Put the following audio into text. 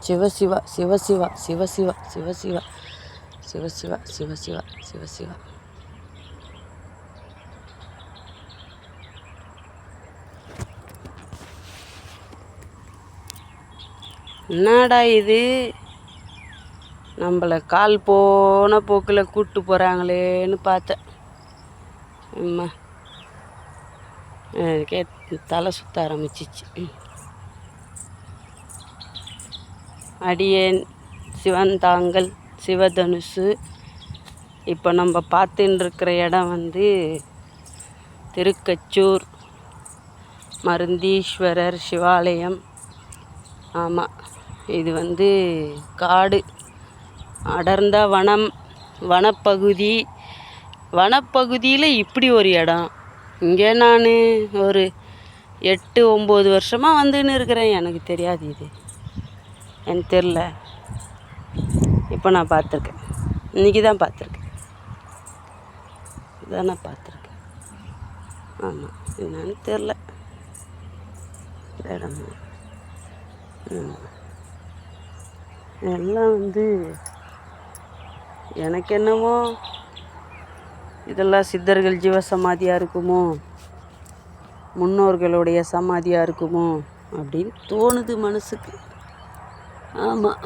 சிவசிவா சிவசிவா சிவசிவா சிவசிவா சிவசிவா சிவசிவா சிவசிவா. என்னடா இது, நம்மளை கால் போன போக்கில் கூப்பிட்டு போகிறாங்களேன்னு பார்த்தேன். அம்மா எனக்கே தலை சுற்ற ஆரம்பிச்சிச்சு. அடியேன் சிவந்தாங்கல் சிவதனுசு. இப்போ நம்ம பார்த்துன்னு இருக்கிற இடம் வந்து திருக்கச்சூர் மருந்தீஸ்வரர் சிவாலயம். ஆமாம், இது வந்து காடு, அடர்ந்த வனப்பகுதியில் இப்படி ஒரு இடம். இங்கே நான் ஒரு 8-9 வருஷமாக வந்துன்னு இருக்கிறேன். எனக்கு தெரியாது, இது எனக்கு தெரில. இப்போ நான் பார்த்துருக்கேன், இன்றைக்கி தான் பார்த்துருக்கேன். இதான் நான் பார்த்துருக்கேன். ஆமாம், என்னன்னு தெரில இடம். எல்லாம் வந்து எனக்கு என்னமோ இதெல்லாம் சித்தர்கள் ஜீவ சமாதியாக இருக்குமோ, முன்னோர்களுடைய சமாதியாக இருக்குமோ அப்படின்னு தோணுது மனசுக்கு. ஆமாம்,